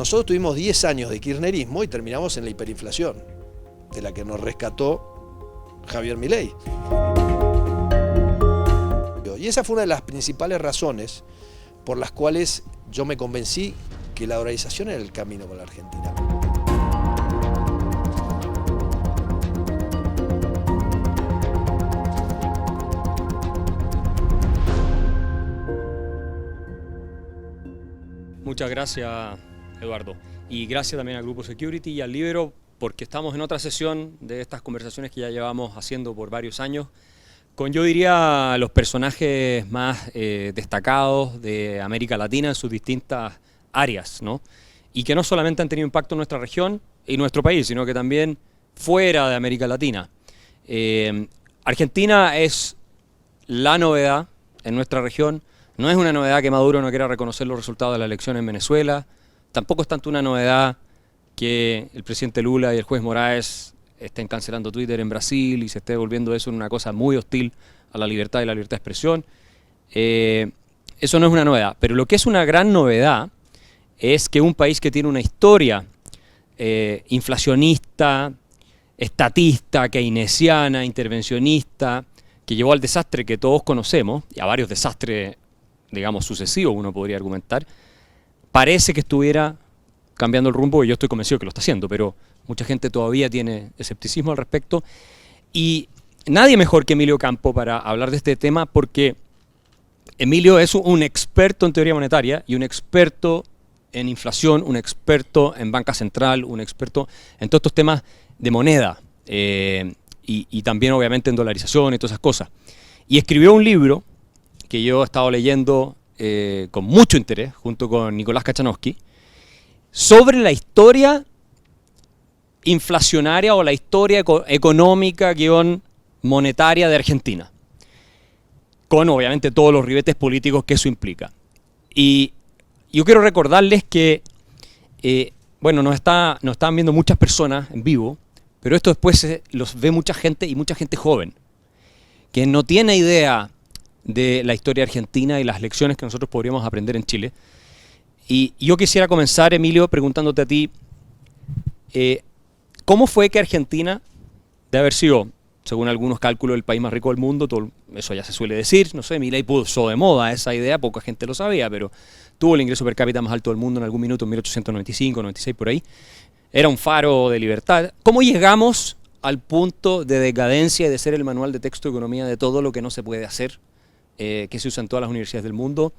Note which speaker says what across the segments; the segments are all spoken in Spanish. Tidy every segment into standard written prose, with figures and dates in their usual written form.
Speaker 1: nosotros tuvimos 10 años de kirchnerismo y terminamos en la hiperinflación, de la que nos rescató Javier Milei. Y esa fue una de las principales razones por las cuales yo me convencí que la dolarización era el camino con la Argentina.
Speaker 2: Muchas gracias, Eduardo. Y gracias también al Grupo Security y al Libero, porque estamos en otra sesión de estas conversaciones que ya llevamos haciendo por varios años, con, yo diría, los personajes más destacados de América Latina en sus distintas áreas, ¿no? Y que no solamente han tenido impacto en nuestra región y nuestro país, sino que también fuera de América Latina. Argentina es la novedad en nuestra región. No es una novedad que Maduro no quiera reconocer los resultados de la elección en Venezuela. Tampoco es tanto una novedad que el presidente Lula y el juez Moraes estén cancelando Twitter en Brasil y se esté volviendo eso en una cosa muy hostil a la libertad y la libertad de expresión. Eso no es una novedad. Pero lo que es una gran novedad es que un país que tiene una historia inflacionista, estatista, keynesiana, intervencionista, que llevó al desastre que todos conocemos, y a varios desastres, digamos, sucesivos, uno podría argumentar, parece que estuviera cambiando el rumbo, y yo estoy convencido que lo está haciendo, pero mucha gente todavía tiene escepticismo al respecto. Y nadie mejor que Emilio Campo para hablar de este tema, porque Emilio es un experto en teoría monetaria y un experto en inflación, un experto en banca central, un experto en todos estos temas de moneda y también obviamente en dolarización y todas esas cosas. Y escribió un libro que yo he estado leyendo con mucho interés, junto con Nicolás Kachanowski, sobre la historia inflacionaria o la historia económica monetaria de Argentina, con obviamente todos los ribetes políticos que eso implica. Y yo quiero recordarles que, bueno, nos están viendo muchas personas en vivo, pero esto después los ve mucha gente y mucha gente joven, que no tiene idea de la historia argentina y las lecciones que nosotros podríamos aprender en Chile. Y yo quisiera comenzar, Emilio, preguntándote a ti, ¿cómo fue que Argentina, de haber sido, según algunos cálculos, el país más rico del mundo, eso ya se suele decir, no sé, Milei puso de moda esa idea, poca gente lo sabía, pero tuvo el ingreso per cápita más alto del mundo en algún minuto, en 1895, 96, por ahí, era un faro de libertad. ¿Cómo llegamos al punto de decadencia y de ser el manual de texto de economía de todo lo que no se puede hacer, que se usa en todas las universidades del mundo?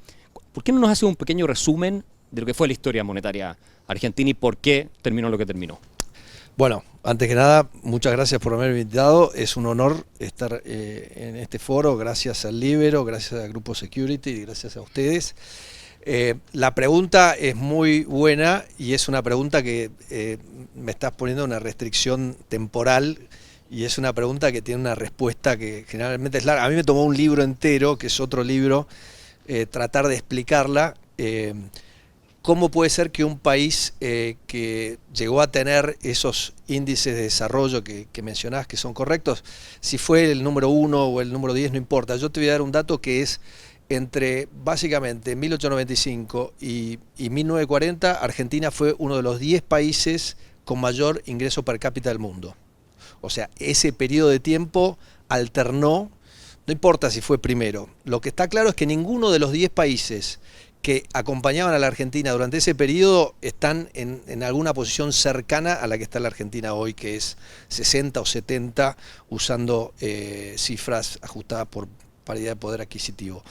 Speaker 2: ¿Por qué no nos hace un pequeño resumen de lo que fue la historia monetaria argentina y por qué terminó lo que terminó?
Speaker 1: Bueno, antes que nada, muchas gracias por haberme invitado. Es un honor estar en este foro. Gracias al Libero, gracias al Grupo Security y gracias a ustedes. La pregunta es muy buena y es una pregunta que me estás poniendo una restricción temporal y es una pregunta que tiene una respuesta que generalmente es larga. A mí me tomó un libro entero, que es otro libro, tratar de explicarla. ¿Cómo puede ser que un país que llegó a tener esos índices de desarrollo que mencionás que son correctos, si fue el número 1 o el número 10, no importa? Yo te voy a dar un dato que es entre, básicamente, 1895 y 1940, Argentina fue uno de los 10 países con mayor ingreso per cápita del mundo. O sea, ese periodo de tiempo alternó, no importa si fue primero. Lo que está claro es que ninguno de los 10 países que acompañaban a la Argentina durante ese periodo están en alguna posición cercana a la que está la Argentina hoy, que es 60 o 70, usando cifras ajustadas por paridad de poder adquisitivo.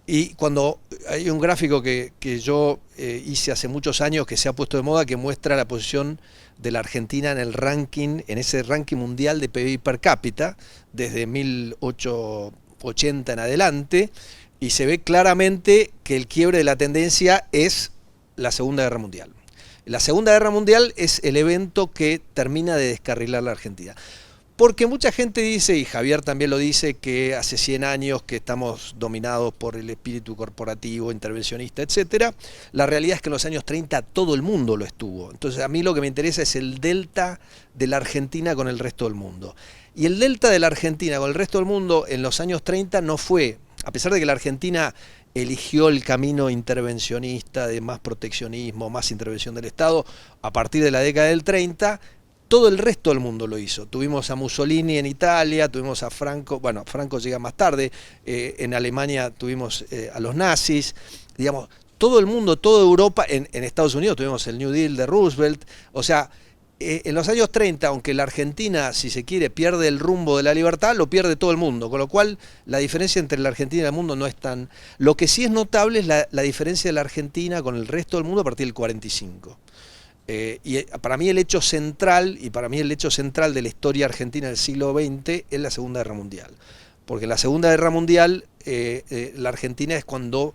Speaker 1: Y cuando hay un gráfico que yo hice hace muchos años que se ha puesto de moda, que muestra la posición de la Argentina en el ranking, en ese ranking mundial de PBI per cápita, desde 1880 en adelante, y se ve claramente que el quiebre de la tendencia es la Segunda Guerra Mundial. La Segunda Guerra Mundial es el evento que termina de descarrilar la Argentina. Porque mucha gente dice, y Javier también lo dice, que hace 100 años que estamos dominados por el espíritu corporativo, intervencionista, etc. La realidad es que en los años 30 todo el mundo lo estuvo. Entonces a mí lo que me interesa es el delta de la Argentina con el resto del mundo. Y el delta de la Argentina con el resto del mundo en los años 30 no fue, a pesar de que la Argentina eligió el camino intervencionista de más proteccionismo, más intervención del Estado a partir de la década del 30. Todo el resto del mundo lo hizo. Tuvimos a Mussolini en Italia, tuvimos a Franco, bueno, Franco llega más tarde, en Alemania tuvimos a los nazis, digamos, todo el mundo, toda Europa, en Estados Unidos tuvimos el New Deal de Roosevelt, o sea, en los años 30, aunque la Argentina, si se quiere, pierde el rumbo de la libertad, lo pierde todo el mundo, con lo cual la diferencia entre la Argentina y el mundo no es tan... Lo que sí es notable es la diferencia de la Argentina con el resto del mundo a partir del 45. Y para mí el hecho central, de la historia argentina del siglo XX es la Segunda Guerra Mundial. Porque en la Segunda Guerra Mundial la Argentina es cuando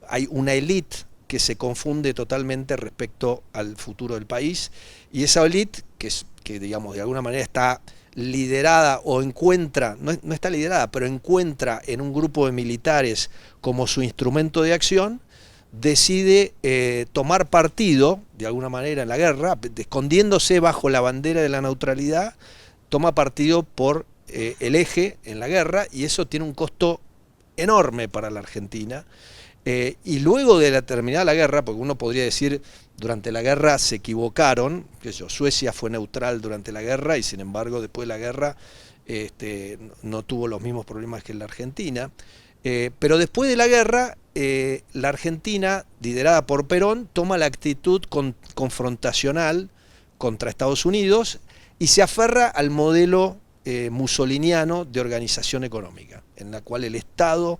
Speaker 1: hay una élite que se confunde totalmente respecto al futuro del país, y esa élite que digamos de alguna manera está liderada o encuentra, no está liderada, pero encuentra en un grupo de militares como su instrumento de acción, decide tomar partido, de alguna manera, en la guerra, escondiéndose bajo la bandera de la neutralidad, toma partido por el eje en la guerra, y eso tiene un costo enorme para la Argentina. Y luego de terminada la guerra, porque uno podría decir, durante la guerra se equivocaron, Suecia fue neutral durante la guerra y sin embargo después de la guerra no tuvo los mismos problemas que la Argentina. Pero después de la guerra, la Argentina, liderada por Perón, toma la actitud confrontacional contra Estados Unidos y se aferra al modelo mussoliniano de organización económica, en la cual el Estado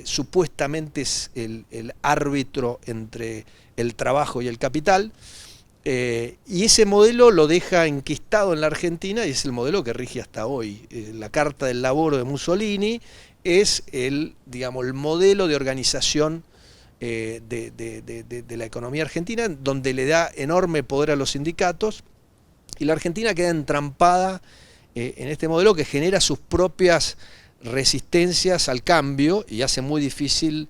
Speaker 1: supuestamente es el árbitro entre el trabajo y el capital, y ese modelo lo deja enquistado en la Argentina y es el modelo que rige hasta hoy. La Carta del Laboro de Mussolini es digamos, el modelo de organización de la economía argentina, donde le da enorme poder a los sindicatos, y la Argentina queda entrampada en este modelo que genera sus propias resistencias al cambio y hace muy difícil.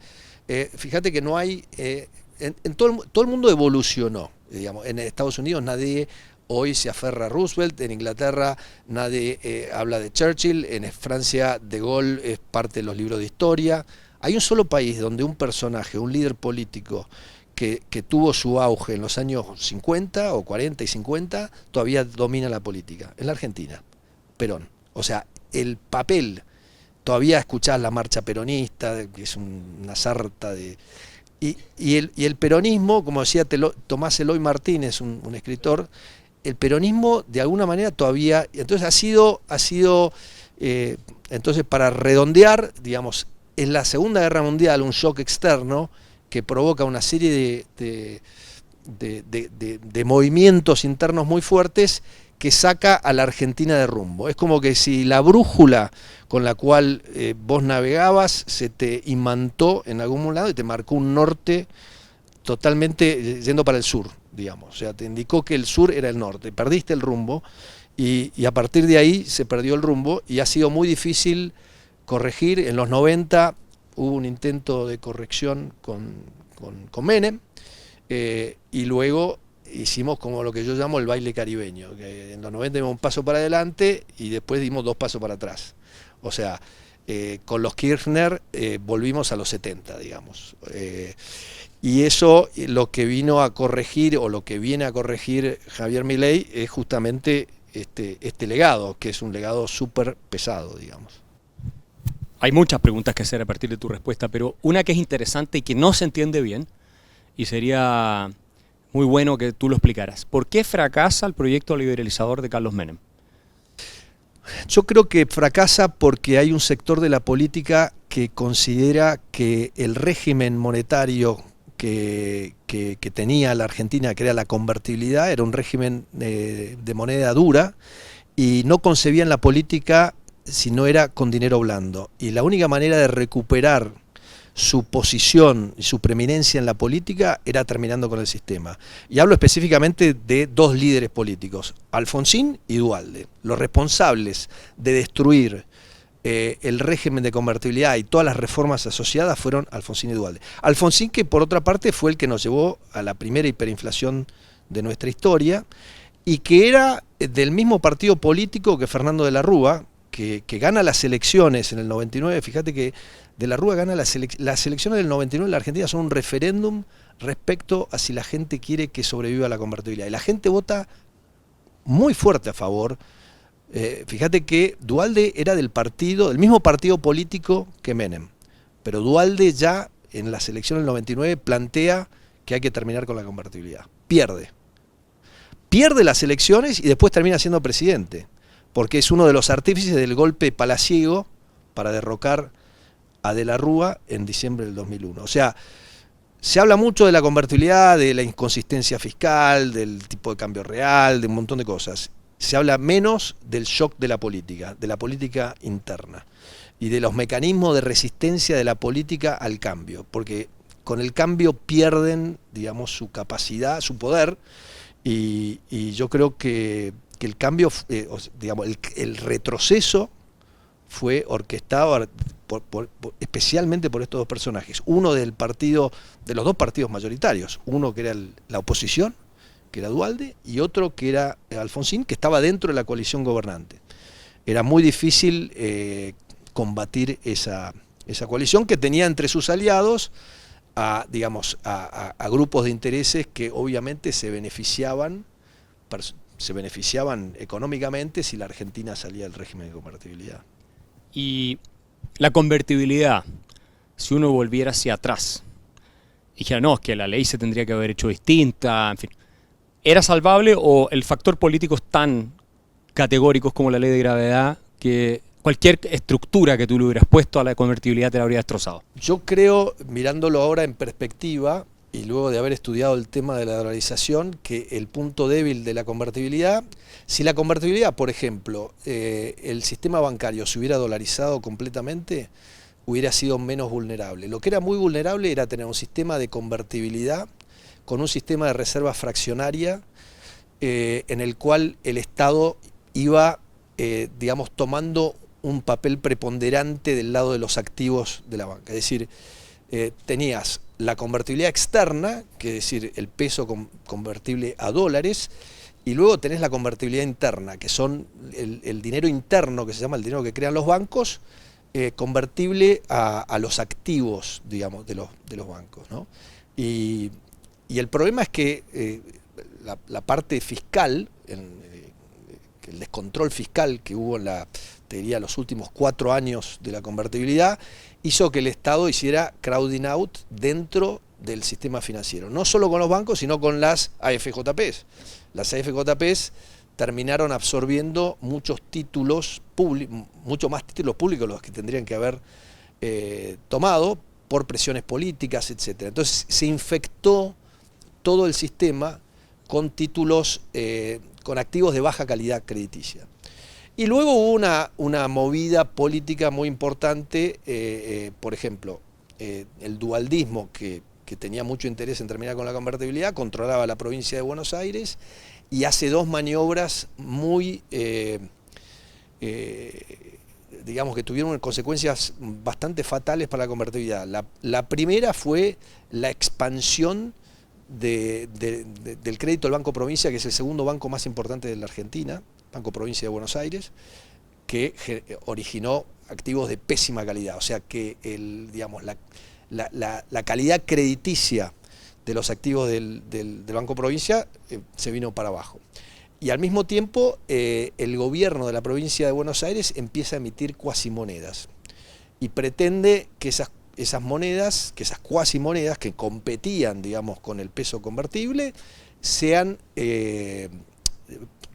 Speaker 1: Fíjate que no hay, todo el mundo evolucionó, digamos. En Estados Unidos nadie hoy se aferra a Roosevelt, en Inglaterra nadie habla de Churchill, en Francia De Gaulle es parte de los libros de historia. Hay un solo país donde un personaje, un líder político que tuvo su auge en los años 50 o 40 y 50, todavía domina la política, en la Argentina, Perón. O sea, el papel... Todavía escuchás la marcha peronista, que es una sarta de... Y el peronismo, como decía Tomás Eloy Martínez, un escritor, el peronismo de alguna manera todavía... Entonces ha sido entonces para redondear, digamos, en la Segunda Guerra Mundial un shock externo que provoca una serie de movimientos internos muy fuertes que saca a la Argentina de rumbo. Es como que si la brújula con la cual vos navegabas se te imantó en algún lado y te marcó un norte totalmente yendo para el sur, digamos. O sea, te indicó que el sur era el norte. Perdiste el rumbo y a partir de ahí se perdió el rumbo y ha sido muy difícil corregir. En los 90 hubo un intento de corrección con Menem, y luego hicimos como lo que yo llamo el baile caribeño, que en los 90 dimos un paso para adelante y después dimos 2 pasos para atrás. O sea, con los Kirchner volvimos a los 70, digamos. Y eso lo que vino a corregir, o lo que viene a corregir Javier Milei, es justamente este legado, que es un legado súper pesado, digamos.
Speaker 2: Hay muchas preguntas que hacer a partir de tu respuesta, pero una que es interesante y que no se entiende bien, y sería muy bueno que tú lo explicaras. ¿Por qué fracasa el proyecto liberalizador de Carlos Menem?
Speaker 1: Yo creo que fracasa porque hay un sector de la política que considera que el régimen monetario que tenía la Argentina, que era la convertibilidad, era un régimen de moneda dura, y no concebían la política si no era con dinero blando. Y la única manera de recuperar su posición y su preeminencia en la política era terminando con el sistema. Y hablo específicamente de 2 líderes políticos, Alfonsín y Duhalde, los responsables de destruir el régimen de convertibilidad y todas las reformas asociadas fueron Alfonsín y Duhalde. Alfonsín, que por otra parte fue el que nos llevó a la primera hiperinflación de nuestra historia, y que era del mismo partido político que Fernando de la Rúa, que gana las elecciones en el 99. Fíjate que De la Rúa gana las elecciones del 99 en la Argentina son un referéndum respecto a si la gente quiere que sobreviva la convertibilidad. Y la gente vota muy fuerte a favor. Fíjate que Duhalde era del mismo partido político que Menem. Pero Duhalde ya en las elecciones del 99 plantea que hay que terminar con la convertibilidad. Pierde las elecciones y después termina siendo presidente, porque es uno de los artífices del golpe palaciego para derrocar a De la Rúa en diciembre del 2001. O sea, se habla mucho de la convertibilidad, de la inconsistencia fiscal, del tipo de cambio real, de un montón de cosas. Se habla menos del shock de la política interna y de los mecanismos de resistencia de la política al cambio, porque con el cambio pierden, digamos, su capacidad, su poder, y yo creo que el cambio, digamos, el retroceso fue orquestado especialmente por estos dos personajes. Uno de los dos partidos mayoritarios, uno que era la oposición, que era Duhalde, y otro que era Alfonsín, que estaba dentro de la coalición gobernante. Era muy difícil combatir esa coalición que tenía entre sus aliados a grupos de intereses que obviamente se beneficiaban económicamente si la Argentina salía del régimen de convertibilidad.
Speaker 2: Y la convertibilidad, si uno volviera hacia atrás, y dijera, no, es que la ley se tendría que haber hecho distinta, en fin, ¿era salvable o el factor político es tan categórico como la ley de gravedad que cualquier estructura que tú le hubieras puesto a la convertibilidad te la habría destrozado?
Speaker 1: Yo creo, mirándolo ahora en perspectiva, y luego de haber estudiado el tema de la dolarización, que el punto débil de la convertibilidad, si la convertibilidad, por ejemplo, el sistema bancario se hubiera dolarizado completamente, hubiera sido menos vulnerable. Lo que era muy vulnerable era tener un sistema de convertibilidad con un sistema de reserva fraccionaria en el cual el Estado iba, digamos, tomando un papel preponderante del lado de los activos de la banca. Es decir, tenías la convertibilidad externa, que es decir, el peso convertible a dólares, y luego tenés la convertibilidad interna, que son el dinero interno, que se llama el dinero que crean los bancos, convertible a los activos, digamos, de los bancos, ¿no? Y el problema es que la parte fiscal, el descontrol fiscal que hubo en te diría, los últimos 4 años de la convertibilidad, hizo que el Estado hiciera crowding out dentro del sistema financiero. No solo con los bancos, sino con las AFJPs. Las AFJPs terminaron absorbiendo muchos títulos públicos, mucho más títulos públicos los que tendrían que haber tomado por presiones políticas, etc. Entonces se infectó todo el sistema con títulos, con activos de baja calidad crediticia. Y luego hubo una movida política muy importante, por ejemplo, el dualdismo, que tenía mucho interés en terminar con la convertibilidad, controlaba la provincia de Buenos Aires y hace 2 maniobras muy, digamos, que tuvieron consecuencias bastante fatales para la convertibilidad. La primera fue la expansión del crédito del Banco Provincia, que es el segundo banco más importante de la Argentina, Banco Provincia de Buenos Aires, que originó activos de pésima calidad. O sea que digamos, la calidad crediticia de los activos del Banco Provincia se vino para abajo. Y al mismo tiempo el gobierno de la provincia de Buenos Aires empieza a emitir cuasimonedas y pretende que esas monedas, que esas cuasimonedas que competían, digamos, con el peso convertible,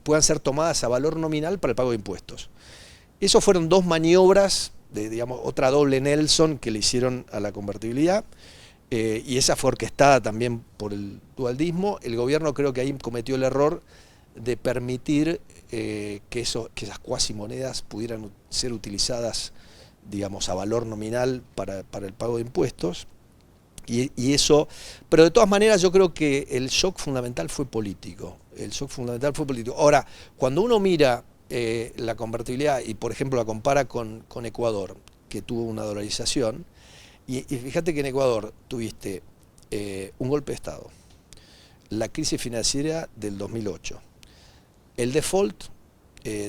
Speaker 1: puedan ser tomadas a valor nominal para el pago de impuestos. Eso fueron 2 maniobras, digamos, otra doble Nelson que le hicieron a la convertibilidad, y esa fue orquestada también por el dualdismo. El gobierno creo que ahí cometió el error de permitir que esas cuasimonedas pudieran ser utilizadas, digamos, a valor nominal para el pago de impuestos. Y eso, pero de todas maneras yo creo que el shock fundamental fue político. Ahora, cuando uno mira la convertibilidad y por ejemplo la compara con Ecuador, que tuvo una dolarización, y fíjate que en Ecuador tuviste un golpe de Estado, la crisis financiera del 2008, el default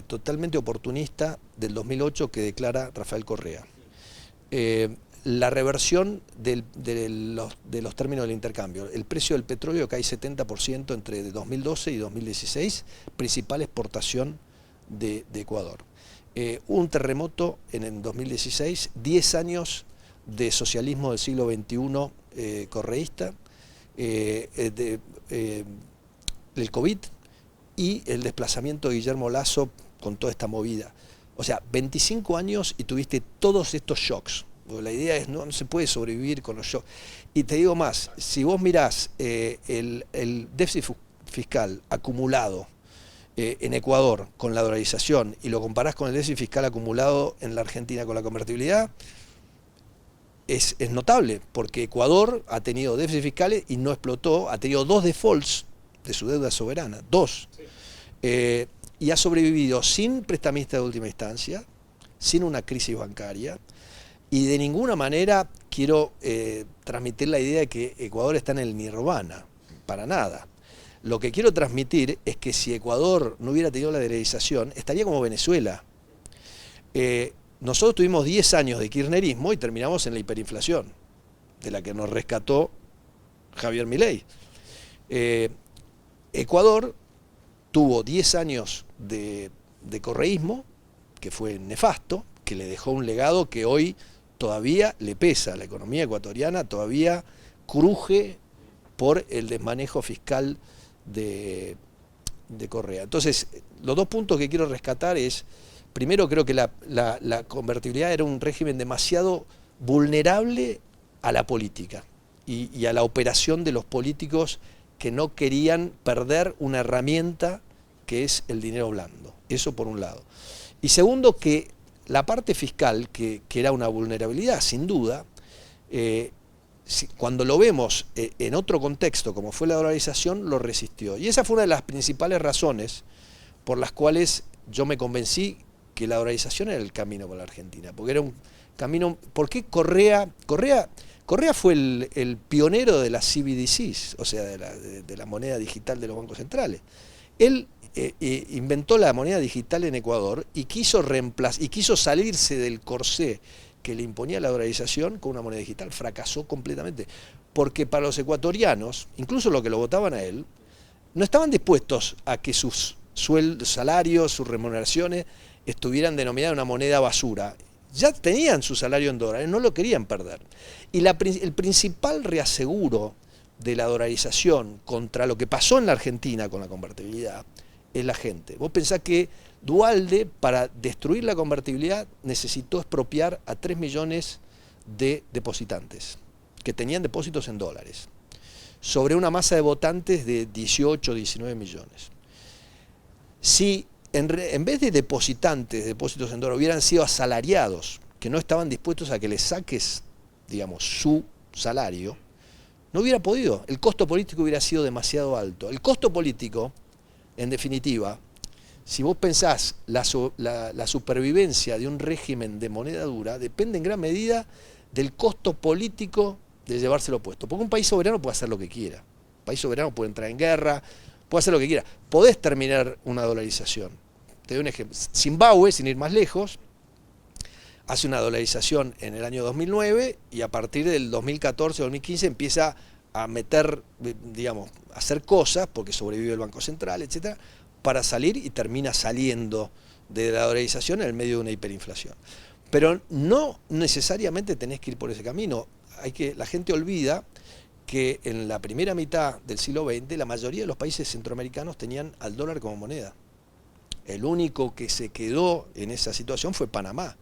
Speaker 1: totalmente oportunista del 2008 que declara Rafael Correa, la reversión de los términos del intercambio. El precio del petróleo cae 70% entre 2012 y 2016, principal exportación de Ecuador. Un terremoto en el 2016, 10 años de socialismo del siglo XXI correísta, el COVID y el desplazamiento de Guillermo Lasso con toda esta movida. O sea, 25 años y tuviste todos estos shocks. La idea es no se puede sobrevivir con los shocks. Y te digo más, si vos mirás el déficit fiscal acumulado en Ecuador con la dolarización y lo comparás con el déficit fiscal acumulado en la Argentina con la convertibilidad, es notable, porque Ecuador ha tenido déficit fiscales y no explotó, ha tenido 2 defaults de su deuda soberana, 2. Sí. Y ha sobrevivido sin prestamista de última instancia, sin una crisis bancaria, y de ninguna manera quiero transmitir la idea de que Ecuador está en el nirvana, para nada. Lo que quiero transmitir es que si Ecuador no hubiera tenido la dolarización, estaría como Venezuela. Nosotros tuvimos 10 años de kirchnerismo y terminamos en la hiperinflación, de la que nos rescató Javier Milei. Ecuador tuvo 10 años de correísmo, que fue nefasto, que le dejó un legado que hoy todavía le pesa. La economía ecuatoriana todavía cruje por el desmanejo fiscal de Correa. Entonces, los 2 puntos que quiero rescatar es, primero, creo que la convertibilidad era un régimen demasiado vulnerable a la política y a la operación de los políticos que no querían perder una herramienta que es el dinero blando. Eso por un lado. Y segundo, que la parte fiscal, que era una vulnerabilidad, sin duda, cuando lo vemos en otro contexto, como fue la dolarización, lo resistió. Y esa fue una de las principales razones por las cuales yo me convencí que la dolarización era el camino para la Argentina, porque era un camino. ¿Por qué Correa fue el pionero de las CBDCs, o sea, de la moneda digital de los bancos centrales? Él inventó la moneda digital en Ecuador y quiso salirse del corsé que le imponía la dolarización con una moneda digital. Fracasó completamente, porque para los ecuatorianos, incluso los que lo votaban a él, no estaban dispuestos a que sus salarios, sus remuneraciones estuvieran denominadas una moneda basura. Ya tenían su salario en dólares, no lo querían perder. Y el principal reaseguro de la dolarización contra lo que pasó en la Argentina con la convertibilidad es la gente. Vos pensás que Duhalde, para destruir la convertibilidad, necesitó expropiar a 3 millones de depositantes que tenían depósitos en dólares, sobre una masa de votantes de 18 o 19 millones. Si en vez de depósitos en dólares, hubieran sido asalariados, que no estaban dispuestos a que les saques, digamos, su salario, no hubiera podido. El costo político hubiera sido demasiado alto. El costo político, en definitiva, si vos pensás la supervivencia de un régimen de moneda dura, depende en gran medida del costo político de llevárselo puesto. Porque un país soberano puede hacer lo que quiera. Un país soberano puede entrar en guerra, puede hacer lo que quiera. Podés terminar una dolarización. Te doy un ejemplo. Zimbabue, sin ir más lejos, hace una dolarización en el año 2009 y a partir del 2014-2015 empieza a meter, digamos, a hacer cosas, porque sobrevive el Banco Central, etcétera, para salir, y termina saliendo de la dolarización en el medio de una hiperinflación. Pero no necesariamente tenés que ir por ese camino. La gente olvida que en la primera mitad del siglo XX la mayoría de los países centroamericanos tenían al dólar como moneda. El único que se quedó en esa situación fue Panamá.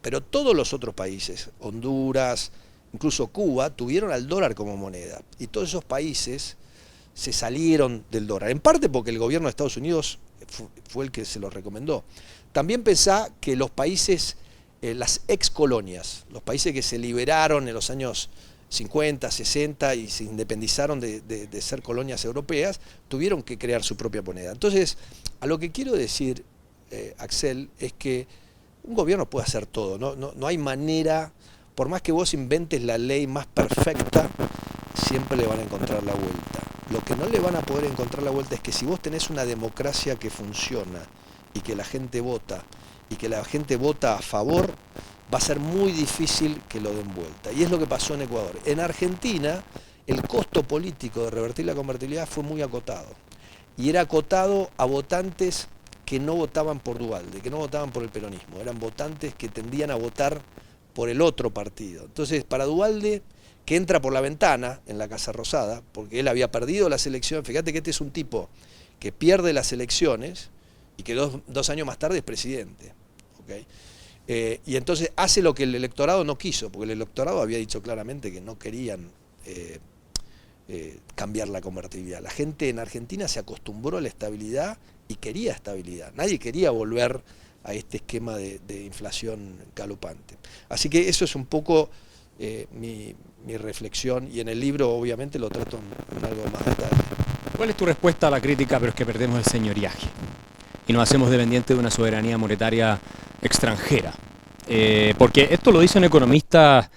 Speaker 1: Pero todos los otros países, Honduras, incluso Cuba, tuvieron al dólar como moneda. Y todos esos países se salieron del dólar. En parte porque el gobierno de Estados Unidos fue el que se lo recomendó. También pensá que los países, las excolonias, los países que se liberaron en los años 50, 60 y se independizaron de ser colonias europeas, tuvieron que crear su propia moneda. Entonces, a lo que quiero decir, Axel, es que un gobierno puede hacer todo, no hay manera, por más que vos inventes la ley más perfecta, siempre le van a encontrar la vuelta. Lo que no le van a poder encontrar la vuelta es que si vos tenés una democracia que funciona y que la gente vota, y que la gente vota a favor va a ser muy difícil que lo den vuelta. Y es lo que pasó en Ecuador. En Argentina, el costo político de revertir la convertibilidad fue muy acotado. Y era acotado a votantes que no votaban por Duhalde, que no votaban por el peronismo. Eran votantes que tendían a votar por el otro partido. Entonces, para Duhalde, que entra por la ventana en la Casa Rosada, porque él había perdido las elecciones, fíjate que este es un tipo que pierde las elecciones y que dos años más tarde es presidente. ¿Okay? Y entonces hace lo que el electorado no quiso, porque el electorado había dicho claramente que no querían cambiar la convertibilidad. La gente en Argentina se acostumbró a la estabilidad y quería estabilidad. Nadie quería volver a este esquema de inflación galopante. Así que eso es un poco mi reflexión, y en el libro obviamente lo trato en algo más detalle.
Speaker 2: ¿Cuál es tu respuesta a la crítica, pero es que perdemos el señoriaje y nos hacemos dependientes de una soberanía monetaria extranjera? Porque esto lo dicen economistas,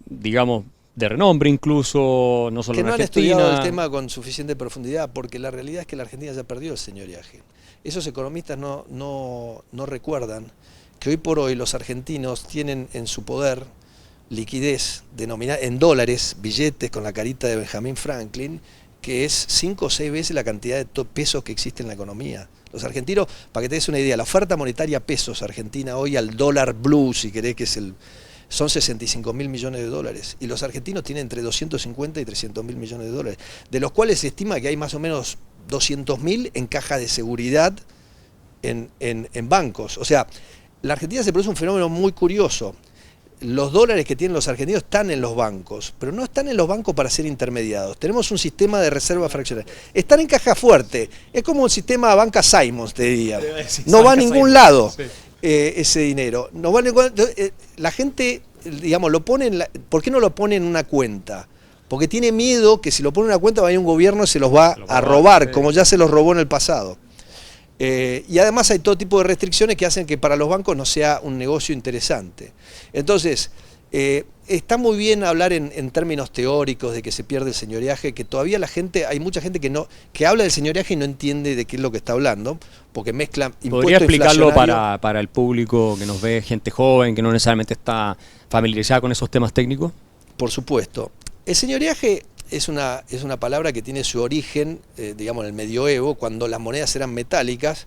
Speaker 2: digamos, de renombre incluso, no solo
Speaker 1: que
Speaker 2: en
Speaker 1: no han
Speaker 2: Argentina.
Speaker 1: estudiado el tema con suficiente profundidad, porque la realidad es que la Argentina ya perdió el señoriaje. Esos economistas no recuerdan que hoy por hoy los argentinos tienen en su poder liquidez denominada en dólares, billetes con la carita de Benjamin Franklin, que es 5 o 6 veces la cantidad de pesos que existe en la economía. Los argentinos, para que te des una idea, la oferta monetaria pesos argentina hoy al dólar blue, si querés, que es son 65.000 millones de dólares. Y los argentinos tienen entre 250 y 300.000 millones de dólares, de los cuales se estima que hay más o menos 200.000 en caja de seguridad en bancos. O sea, la Argentina se produce un fenómeno muy curioso. Los dólares que tienen los argentinos están en los bancos, pero no están en los bancos para ser intermediados. Tenemos un sistema de reserva fraccionaria. Están en caja fuerte. Es como un sistema de banca Simons, te diría. No va a ningún lado ese dinero. No va a ningún, la gente, digamos, lo pone ¿por qué no lo pone en una cuenta? Porque tiene miedo que si lo pone en una cuenta va a ir un gobierno y se los va a robar, como ya se los robó en el pasado. Y además hay todo tipo de restricciones que hacen que para los bancos no sea un negocio interesante. Entonces, está muy bien hablar en términos teóricos de que se pierde el señoriaje, que todavía hay mucha gente que habla del señoriaje y no entiende de qué es lo que está hablando, porque mezcla impuestos.
Speaker 2: ¿Podría explicarlo para el público que nos ve, gente joven, que no necesariamente está familiarizada con esos temas técnicos?
Speaker 1: Por supuesto. El señoriaje es una palabra que tiene su origen, digamos, en el medioevo, cuando las monedas eran metálicas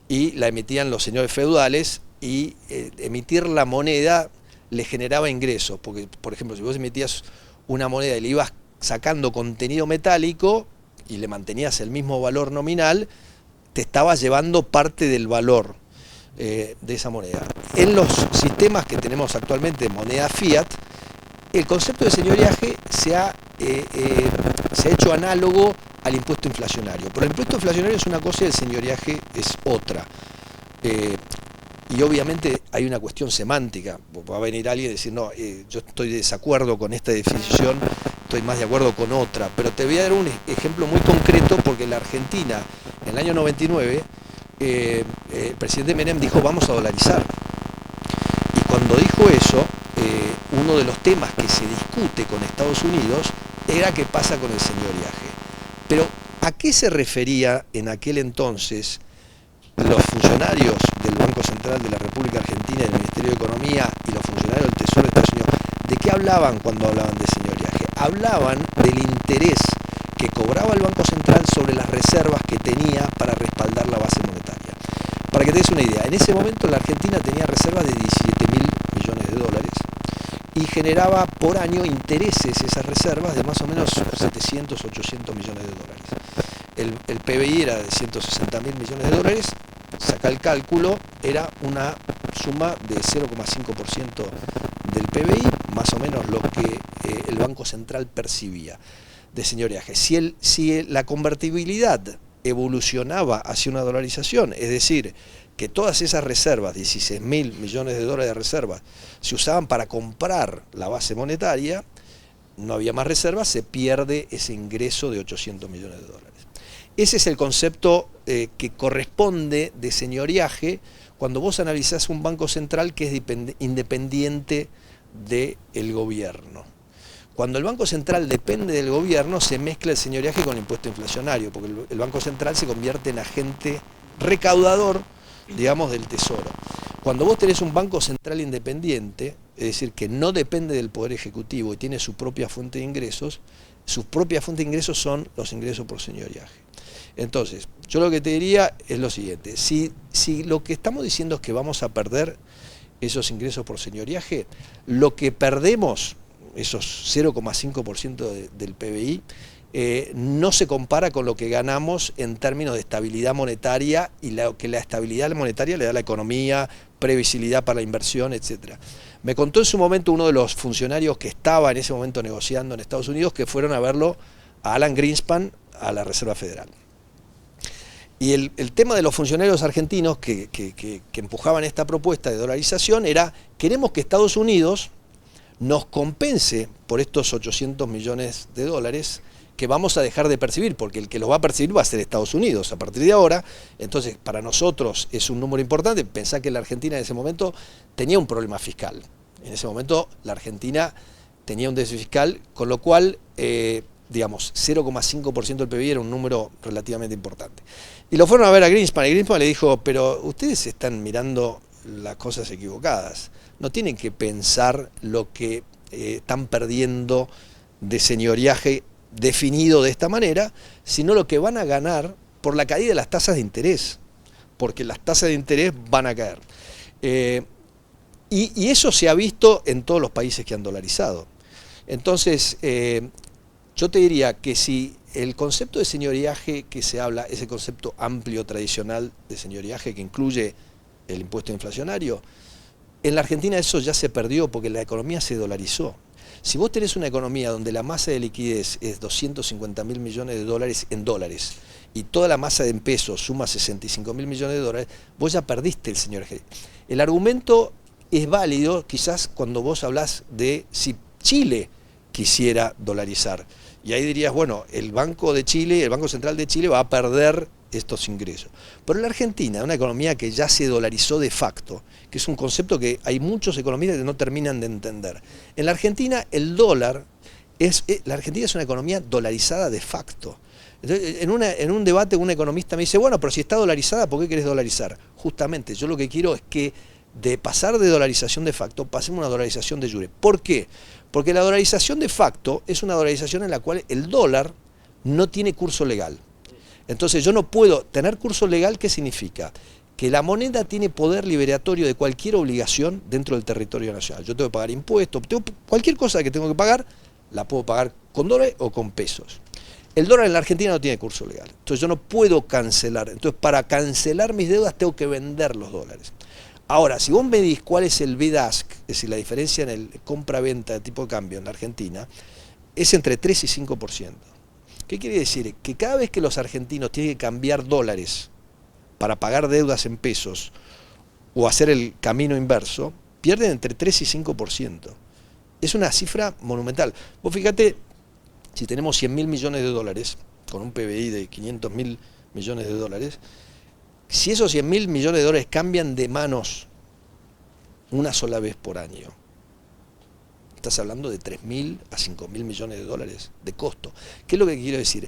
Speaker 1: y la emitían los señores feudales, y emitir la moneda le generaba ingresos, porque, por ejemplo, si vos emitías una moneda y le ibas sacando contenido metálico y le mantenías el mismo valor nominal, te estabas llevando parte del valor de esa moneda. En los sistemas que tenemos actualmente de moneda fiat, el concepto de señoriaje se ha hecho análogo al impuesto inflacionario. Pero el impuesto inflacionario es una cosa y el señoriaje es otra. Y obviamente hay una cuestión semántica. Va a venir alguien y decir, no, yo estoy de desacuerdo con esta definición, estoy más de acuerdo con otra. Pero te voy a dar un ejemplo muy concreto, porque en la Argentina, en el año 99, el presidente Menem dijo, vamos a dolarizar. Y cuando dijo eso, uno de los temas que se discute con Estados Unidos era qué pasa con el señoriaje. Pero, ¿a qué se refería en aquel entonces los funcionarios del Banco Central de la República Argentina, del Ministerio de Economía, y los funcionarios del Tesoro de Estados Unidos? ¿De qué hablaban cuando hablaban de señoriaje? Hablaban del interés que cobraba el Banco Central sobre las reservas que tenía para respaldar la base monetaria. Para que te des una idea, en ese momento la Argentina tenía reservas de 17.000 millones de dólares y generaba por año intereses esas reservas de más o menos 700, 800 millones de dólares. El PBI era de 160.000 millones de dólares, saca el cálculo, era una suma de 0,5% del PBI, más o menos lo que el Banco Central percibía de señoriaje. Si la convertibilidad evolucionaba hacia una dolarización, es decir, que todas esas reservas, 16.000 millones de dólares de reservas, se usaban para comprar la base monetaria, no había más reservas, se pierde ese ingreso de 800 millones de dólares. Ese es el concepto que corresponde de señoriaje cuando vos analizás un banco central que es independiente del gobierno. Cuando el Banco Central depende del gobierno, se mezcla el señoriaje con el impuesto inflacionario, porque el Banco Central se convierte en agente recaudador, digamos, del Tesoro. Cuando vos tenés un banco central independiente, es decir, que no depende del Poder Ejecutivo y tiene su propia fuente de ingresos, su propia fuente de ingresos son los ingresos por señoriaje. Entonces, yo lo que te diría es lo siguiente, si lo que estamos diciendo es que vamos a perder esos ingresos por señoriaje, lo que perdemos, esos 0,5% del PBI, no se compara con lo que ganamos en términos de estabilidad monetaria y que la estabilidad monetaria le da a la economía, previsibilidad para la inversión, etc. Me contó en su momento uno de los funcionarios que estaba en ese momento negociando en Estados Unidos que fueron a verlo a Alan Greenspan a la Reserva Federal. Y el tema de los funcionarios argentinos que empujaban esta propuesta de dolarización era: queremos que Estados Unidos nos compense por estos 800 millones de dólares que vamos a dejar de percibir, porque el que los va a percibir va a ser Estados Unidos a partir de ahora. Entonces, para nosotros es un número importante. Pensá que la Argentina en ese momento tenía un problema fiscal. En ese momento la Argentina tenía un déficit fiscal, con lo cual, digamos, 0,5% del PBI era un número relativamente importante. Y lo fueron a ver a Greenspan, y Greenspan le dijo: pero ustedes están mirando las cosas equivocadas. No tienen que pensar lo que están perdiendo de señoriaje definido de esta manera, sino lo que van a ganar por la caída de las tasas de interés, porque las tasas de interés van a caer. Y eso se ha visto en todos los países que han dolarizado. Entonces, yo te diría que si el concepto de señoriaje que se habla es el concepto amplio tradicional de señoriaje que incluye el impuesto inflacionario, en la Argentina eso ya se perdió porque la economía se dolarizó. Si vos tenés una economía donde la masa de liquidez es 250.000 millones de dólares en dólares y toda la masa en pesos suma 65.000 millones de dólares, vos ya perdiste el señoriaje. El argumento es válido quizás cuando vos hablás de si Chile quisiera dolarizar. Y ahí dirías, bueno, el Banco de Chile, el Banco Central de Chile va a perder estos ingresos. Pero la Argentina, una economía que ya se dolarizó de facto, que es un concepto que hay muchos economistas que no terminan de entender. En la Argentina el dólar, la Argentina es una economía dolarizada de facto. Entonces, en un debate un economista me dice, bueno, pero si está dolarizada, ¿por qué querés dolarizar? Justamente, yo lo que quiero es que de pasar de dolarización de facto, pasemos a una dolarización de jure. ¿Por qué? Porque la dolarización de facto es una dolarización en la cual el dólar no tiene curso legal. Entonces yo no puedo tener curso legal. ¿Qué significa? Que la moneda tiene poder liberatorio de cualquier obligación dentro del territorio nacional. Yo tengo que pagar impuestos, cualquier cosa que tengo que pagar, la puedo pagar con dólares o con pesos. El dólar en la Argentina no tiene curso legal. Entonces yo no puedo cancelar. Entonces para cancelar mis deudas tengo que vender los dólares. Ahora, si vos me medís cuál es el bid-ask, es decir, la diferencia en el compra-venta de tipo de cambio en la Argentina, es entre 3 y 5%. ¿Qué quiere decir? Que cada vez que los argentinos tienen que cambiar dólares para pagar deudas en pesos o hacer el camino inverso, pierden entre 3 y 5%. Es una cifra monumental. Vos fíjate, si tenemos 100.000 millones de dólares, con un PBI de 500.000 millones de dólares, si esos 100.000 millones de dólares cambian de manos una sola vez por año, estás hablando de 3.000 a 5.000 millones de dólares de costo. ¿Qué es lo que quiero decir?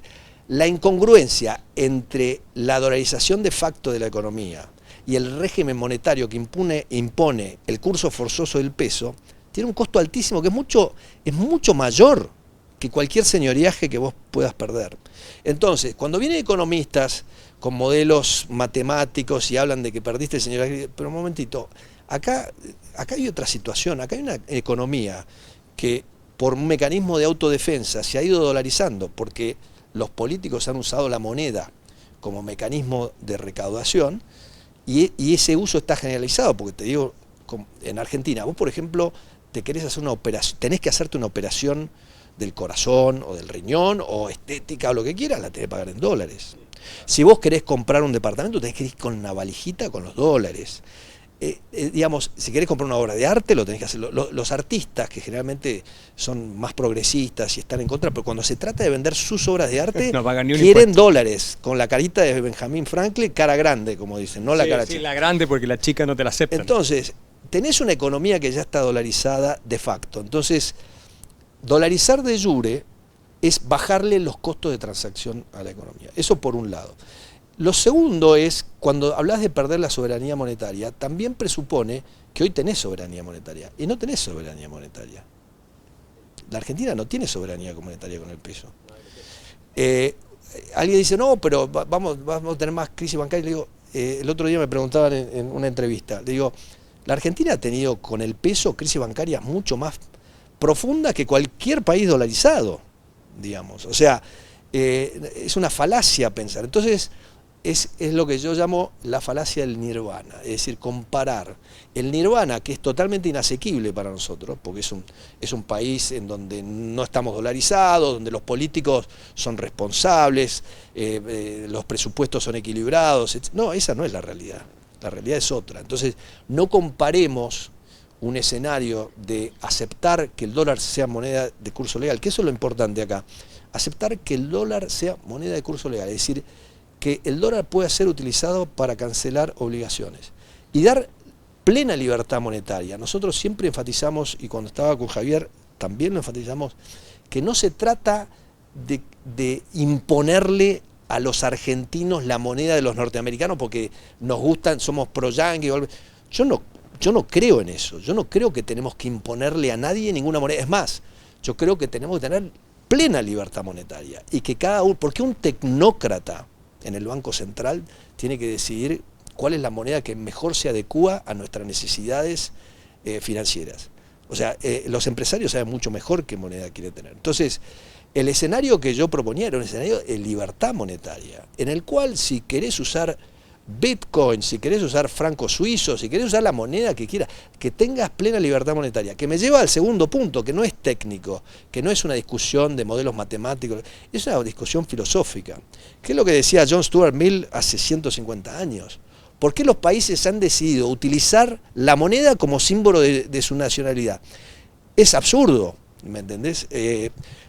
Speaker 1: La incongruencia entre la dolarización de facto de la economía y el régimen monetario que impone el curso forzoso del peso tiene un costo altísimo que es mucho mayor que cualquier señoriaje que vos puedas perder. Entonces, cuando vienen economistas con modelos matemáticos y hablan de que perdiste el señoriaje, pero un momentito, acá hay otra situación, acá hay una economía que por un mecanismo de autodefensa se ha ido dolarizando porque los políticos han usado la moneda como mecanismo de recaudación y ese uso está generalizado, porque te digo, en Argentina, vos por ejemplo te querés hacer una operación, tenés que hacerte una operación del corazón o del riñón o estética o lo que quieras, la tenés que pagar en dólares. Si vos querés comprar un departamento, tenés que ir con una valijita con los dólares. Digamos, si querés comprar una obra de arte, lo tenés que hacer. Los artistas, que generalmente son más progresistas y están en contra, pero cuando se trata de vender sus obras de arte, no quieren dólares, con la carita de Benjamin Franklin, cara grande, como dicen, no la cara chica.
Speaker 2: Sí, la grande porque la chica no te la acepta.
Speaker 1: Entonces, tenés una economía que ya está dolarizada de facto. Entonces, dolarizar de jure es bajarle los costos de transacción a la economía. Eso por un lado. Lo segundo es, cuando hablas de perder la soberanía monetaria, también presupone que hoy tenés soberanía monetaria, y no tenés soberanía monetaria. La Argentina no tiene soberanía monetaria con el peso. Alguien dice, no, pero vamos a tener más crisis bancaria. Le digo, el otro día me preguntaban en una entrevista, le digo, la Argentina ha tenido con el peso crisis bancaria mucho más profunda que cualquier país dolarizado, digamos. O sea, es una falacia pensar. Entonces, es lo que yo llamo la falacia del nirvana, es decir, comparar el nirvana, que es totalmente inasequible para nosotros, porque es un país en donde no estamos dolarizados, donde los políticos son responsables, los presupuestos son equilibrados. No, esa no es la realidad es otra. Entonces, no comparemos un escenario de aceptar que el dólar sea moneda de curso legal, que eso es lo importante acá, aceptar que el dólar sea moneda de curso legal, es decir, que el dólar pueda ser utilizado para cancelar obligaciones y dar plena libertad monetaria. Nosotros siempre enfatizamos, y cuando estaba con Javier también lo enfatizamos, que no se trata de imponerle a los argentinos la moneda de los norteamericanos porque nos gustan, somos pro-yanqui. Yo no creo en eso, yo no creo que tenemos que imponerle a nadie ninguna moneda. Es más, yo creo que tenemos que tener plena libertad monetaria y que cada uno, porque un tecnócrata en el Banco Central tiene que decidir cuál es la moneda que mejor se adecúa a nuestras necesidades financieras. O sea, los empresarios saben mucho mejor qué moneda quieren tener. Entonces, el escenario que yo proponía era un escenario de libertad monetaria, en el cual si querés usar Bitcoin, si querés usar franco suizo, si querés usar la moneda que quieras, que tengas plena libertad monetaria, que me lleva al segundo punto, que no es técnico, que no es una discusión de modelos matemáticos, es una discusión filosófica, que es lo que decía John Stuart Mill hace 150 años. ¿Por qué los países han decidido utilizar la moneda como símbolo de su nacionalidad? Es absurdo, ¿me entendés?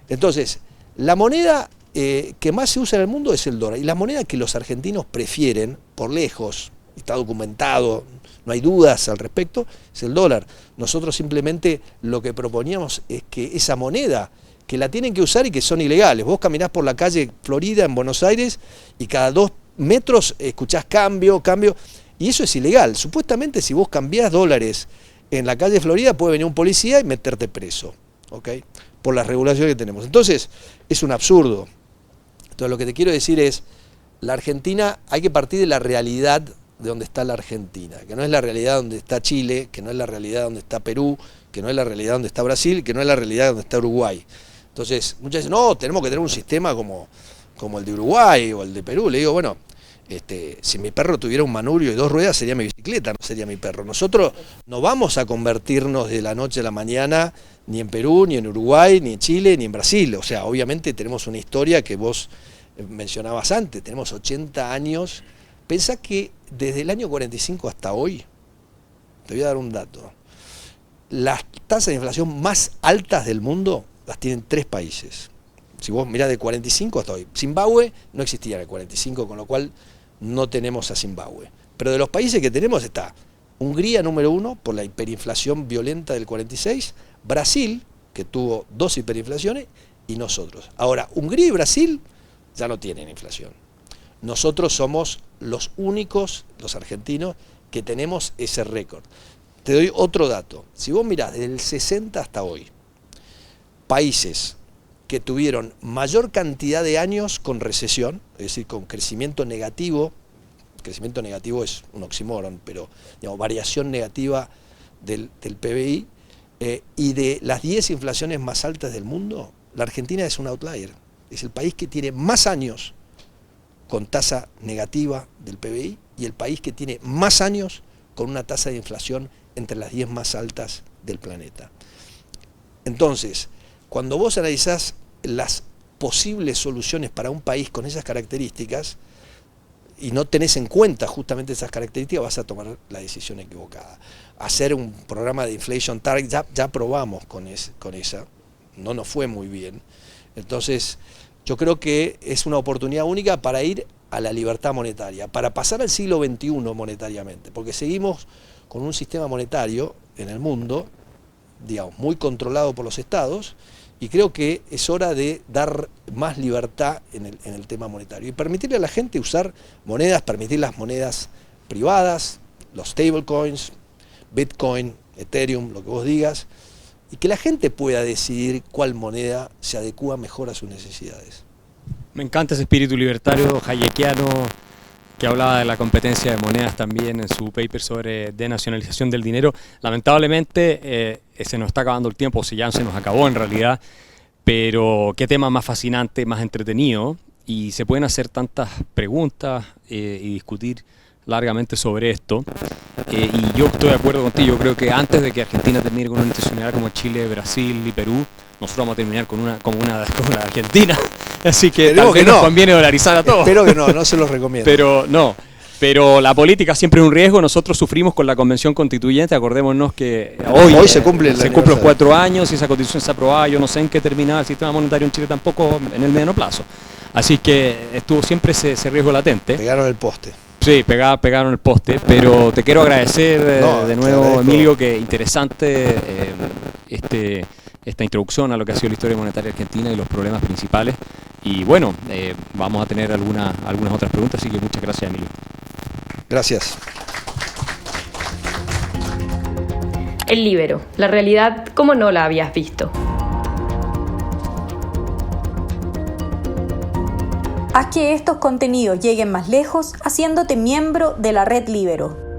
Speaker 1: Entonces, la moneda que más se usa en el mundo es el dólar, y la moneda que los argentinos prefieren, por lejos, está documentado, no hay dudas al respecto, es el dólar. Nosotros simplemente lo que proponíamos es que esa moneda, que la tienen que usar y que son ilegales, vos caminás por la calle Florida en Buenos Aires y cada 2 metros escuchás cambio, y eso es ilegal. Supuestamente si vos cambiás dólares en la calle Florida puede venir un policía y meterte preso, ¿ok? Por las regulaciones que tenemos. Entonces, es un absurdo. Entonces, lo que te quiero decir es, la Argentina, hay que partir de la realidad de donde está la Argentina, que no es la realidad donde está Chile, que no es la realidad donde está Perú, que no es la realidad donde está Brasil, que no es la realidad donde está Uruguay. Entonces, muchas veces, no, tenemos que tener un sistema como el de Uruguay o el de Perú. Le digo, bueno, si mi perro tuviera un manubrio y 2 ruedas sería mi bicicleta, no sería mi perro. Nosotros no vamos a convertirnos de la noche a la mañana ni en Perú, ni en Uruguay, ni en Chile, ni en Brasil. O sea, obviamente tenemos una historia que vos mencionabas antes, tenemos 80 años. Pensá que desde el año 45 hasta hoy, te voy a dar un dato, las tasas de inflación más altas del mundo las tienen 3 países. Si vos mirás de 45 hasta hoy, Zimbabue no existía en el 45, con lo cual no tenemos a Zimbabue. Pero de los países que tenemos está Hungría número 1 por la hiperinflación violenta del 46, Brasil, que tuvo 2 hiperinflaciones, y nosotros. Ahora, Hungría y Brasil ya no tienen inflación. Nosotros somos los únicos, los argentinos, que tenemos ese récord. Te doy otro dato. Si vos mirás desde el 60 hasta hoy, países que tuvieron mayor cantidad de años con recesión, es decir, con crecimiento negativo es un oxímoron, pero digamos, variación negativa del PBI, y de las 10 inflaciones más altas del mundo, la Argentina es un outlier, es el país que tiene más años con tasa negativa del PBI y el país que tiene más años con una tasa de inflación entre las 10 más altas del planeta. Entonces, cuando vos analizás las posibles soluciones para un país con esas características y no tenés en cuenta justamente esas características, vas a tomar la decisión equivocada. Hacer un programa de inflation target, ya probamos con esa, no nos fue muy bien. Entonces, yo creo que es una oportunidad única para ir a la libertad monetaria, para pasar al siglo XXI monetariamente, porque seguimos con un sistema monetario en el mundo, digamos, muy controlado por los estados, Y creo que es hora de dar más libertad en el tema monetario y permitirle a la gente usar monedas, permitir las monedas privadas, los stablecoins, Bitcoin, Ethereum, lo que vos digas, y que la gente pueda decidir cuál moneda se adecua mejor a sus necesidades.
Speaker 2: Me encanta ese espíritu libertario hayekiano que hablaba de la competencia de monedas también en su paper sobre denacionalización del dinero. Lamentablemente se nos está acabando el tiempo, o si ya se nos acabó en realidad, pero qué tema más fascinante, más entretenido, y se pueden hacer tantas preguntas y discutir largamente sobre esto. Y yo estoy de acuerdo contigo, yo creo que antes de que Argentina termine con una institucionalidad como Chile, Brasil y Perú, nosotros vamos a terminar con la Argentina. Así que tal vez nos conviene dolarizar a todos.
Speaker 1: Espero que no se los recomiendo.
Speaker 2: Pero la política siempre es un riesgo. Nosotros sufrimos con la Convención Constituyente. Acordémonos que hoy se cumplen los 4 años y esa Constitución se aprobada. Yo no sé en qué terminaba el sistema monetario en Chile tampoco en el mediano plazo. Así que estuvo siempre ese riesgo latente.
Speaker 1: Pegaron el poste.
Speaker 2: Sí, pegaron el poste, pero te quiero agradecer de nuevo, Emilio, que interesante esta introducción a lo que ha sido la historia monetaria argentina y los problemas principales. Y bueno, vamos a tener algunas otras preguntas, así que muchas gracias, Emilio.
Speaker 1: Gracias.
Speaker 3: El Líbero, la realidad como no la habías visto.
Speaker 4: Haz que estos contenidos lleguen más lejos haciéndote miembro de la Red Líbero.